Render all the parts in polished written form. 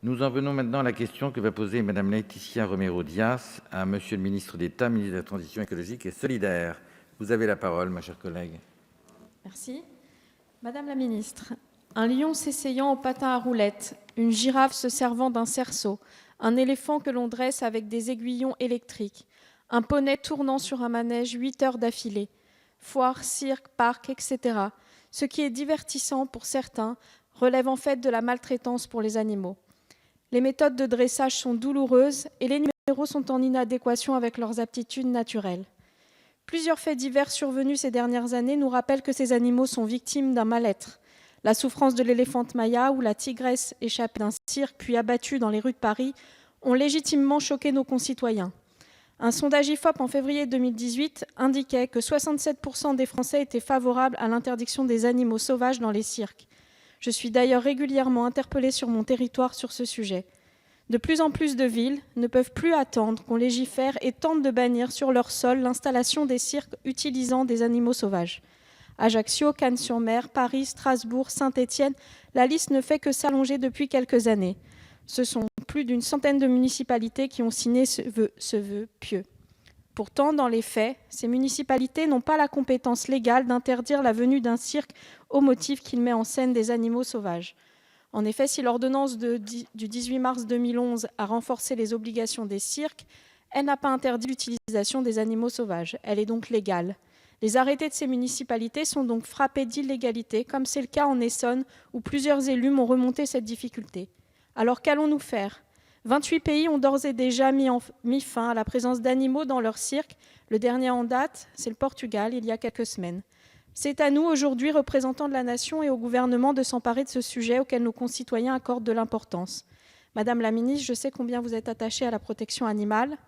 Nous en venons maintenant à la question que va poser Madame Laetitia Romero-Dias à Monsieur le ministre d'État, ministre de la Transition écologique et solidaire. Vous avez la parole, ma chère collègue. Merci. Madame la ministre, un lion s'essayant au patin à roulettes, une girafe se servant d'un cerceau, un éléphant que l'on dresse avec des aiguillons électriques, un poney tournant sur un manège 8 heures d'affilée, foire, cirque, parc, etc. Ce qui est divertissant pour certains relève en fait de la maltraitance pour les animaux. Les méthodes de dressage sont douloureuses et les numéros sont en inadéquation avec leurs aptitudes naturelles. Plusieurs faits divers survenus ces dernières années nous rappellent que ces animaux sont victimes d'un mal-être. La souffrance de l'éléphante Maya ou la tigresse échappée d'un cirque puis abattue dans les rues de Paris ont légitimement choqué nos concitoyens. Un sondage IFOP en février 2018 indiquait que 67% des Français étaient favorables à l'interdiction des animaux sauvages dans les cirques. Je suis d'ailleurs régulièrement interpellée sur mon territoire sur ce sujet. De plus en plus de villes ne peuvent plus attendre qu'on légifère et tentent de bannir sur leur sol l'installation des cirques utilisant des animaux sauvages. Ajaccio, Cannes-sur-Mer, Paris, Strasbourg, Saint-Étienne, la liste ne fait que s'allonger depuis quelques années. Ce sont plus d'une centaine de municipalités qui ont signé ce vœu pieux. Pourtant, dans les faits, ces municipalités n'ont pas la compétence légale d'interdire la venue d'un cirque au motif qu'il met en scène des animaux sauvages. En effet, si l'ordonnance du 18 mars 2011 a renforcé les obligations des cirques, elle n'a pas interdit l'utilisation des animaux sauvages. Elle est donc légale. Les arrêtés de ces municipalités sont donc frappés d'illégalité, comme c'est le cas en Essonne, où plusieurs élus m'ont remonté cette difficulté. Alors qu'allons-nous faire ? 28 pays ont d'ores et déjà mis fin à la présence d'animaux dans leurs cirques. Le dernier en date, c'est le Portugal, il y a quelques semaines. C'est à nous, aujourd'hui, représentants de la nation et au gouvernement, de s'emparer de ce sujet auquel nos concitoyens accordent de l'importance. Madame la ministre, je sais combien vous êtes attachée à la protection animale.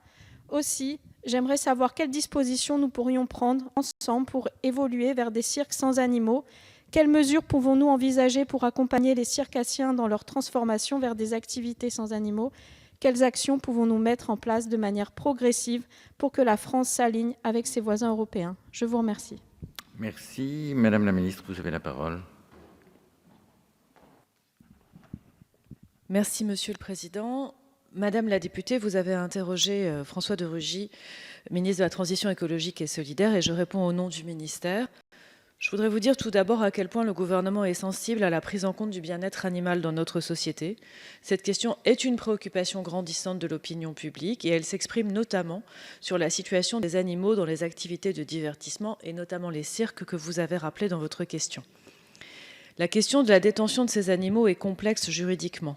Aussi, j'aimerais savoir quelles dispositions nous pourrions prendre ensemble pour évoluer vers des cirques sans animaux. Quelles mesures pouvons-nous envisager pour accompagner les circassiens dans leur transformation vers des activités sans animaux ? Quelles actions pouvons-nous mettre en place de manière progressive pour que la France s'aligne avec ses voisins européens ? Je vous remercie. Merci. Madame la ministre, vous avez la parole. Merci, Monsieur le Président. Madame la députée, vous avez interrogé François de Rugy, ministre de la Transition écologique et solidaire, et je réponds au nom du ministère. Je voudrais vous dire tout d'abord à quel point le gouvernement est sensible à la prise en compte du bien-être animal dans notre société. Cette question est une préoccupation grandissante de l'opinion publique et elle s'exprime notamment sur la situation des animaux dans les activités de divertissement et notamment les cirques que vous avez rappelés dans votre question. La question de la détention de ces animaux est complexe juridiquement.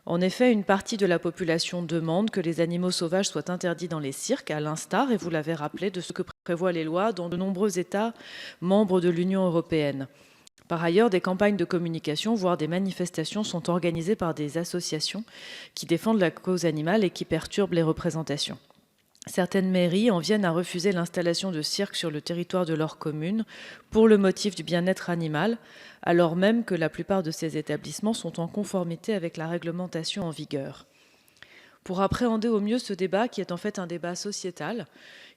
En effet, une partie de la population demande que les animaux sauvages soient interdits dans les cirques, à l'instar, et vous l'avez rappelé, de ce que prévoient les lois dans de nombreux États membres de l'Union européenne. Par ailleurs, des campagnes de communication, voire des manifestations, sont organisées par des associations qui défendent la cause animale et qui perturbent les représentations. Certaines mairies en viennent à refuser l'installation de cirques sur le territoire de leur commune pour le motif du bien-être animal, alors même que la plupart de ces établissements sont en conformité avec la réglementation en vigueur. Pour appréhender au mieux ce débat, qui est en fait un débat sociétal,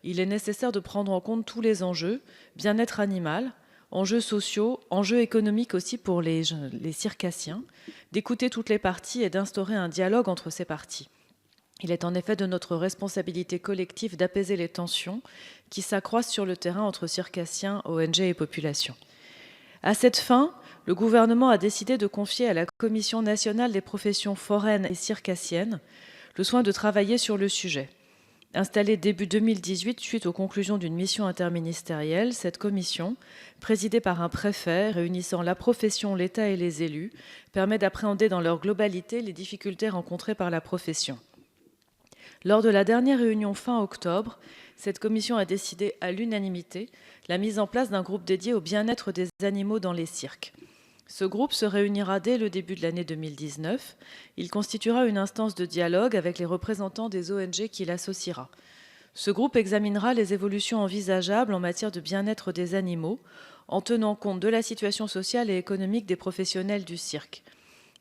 il est nécessaire de prendre en compte tous les enjeux, bien-être animal, enjeux sociaux, enjeux économiques aussi pour les circassiens, d'écouter toutes les parties et d'instaurer un dialogue entre ces parties. Il est en effet de notre responsabilité collective d'apaiser les tensions qui s'accroissent sur le terrain entre circassiens, ONG et population. À cette fin, le gouvernement a décidé de confier à la Commission nationale des professions foraines et circassiennes le soin de travailler sur le sujet. Installée début 2018 suite aux conclusions d'une mission interministérielle, cette commission, présidée par un préfet réunissant la profession, l'État et les élus, permet d'appréhender dans leur globalité les difficultés rencontrées par la profession. Lors de la dernière réunion fin octobre, cette commission a décidé à l'unanimité la mise en place d'un groupe dédié au bien-être des animaux dans les cirques. Ce groupe se réunira dès le début de l'année 2019. Il constituera une instance de dialogue avec les représentants des ONG qui l'associera. Ce groupe examinera les évolutions envisageables en matière de bien-être des animaux, en tenant compte de la situation sociale et économique des professionnels du cirque.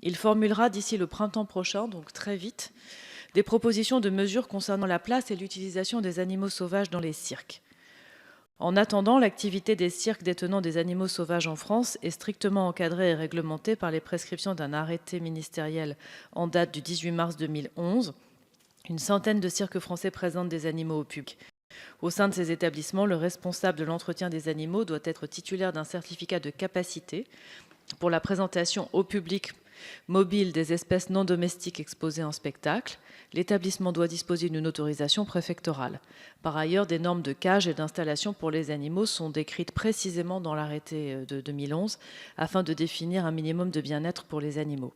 Il formulera d'ici le printemps prochain, donc très vite, des propositions de mesures concernant la place et l'utilisation des animaux sauvages dans les cirques. En attendant, l'activité des cirques détenant des animaux sauvages en France est strictement encadrée et réglementée par les prescriptions d'un arrêté ministériel en date du 18 mars 2011. Une centaine de cirques français présentent des animaux au public. Au sein de ces établissements, le responsable de l'entretien des animaux doit être titulaire d'un certificat de capacité pour la présentation au public mobile des espèces non domestiques exposées en spectacle. L'établissement doit disposer d'une autorisation préfectorale. Par ailleurs, des normes de cage et d'installation pour les animaux sont décrites précisément dans l'arrêté de 2011 afin de définir un minimum de bien-être pour les animaux.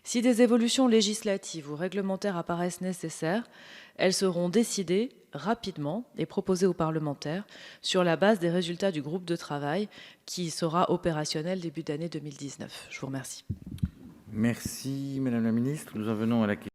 Si des évolutions législatives ou réglementaires apparaissent nécessaires, elles seront décidées rapidement et proposées aux parlementaires sur la base des résultats du groupe de travail qui sera opérationnel début d'année 2019. Je vous remercie. Merci, Madame la Ministre. Nous en venons à la question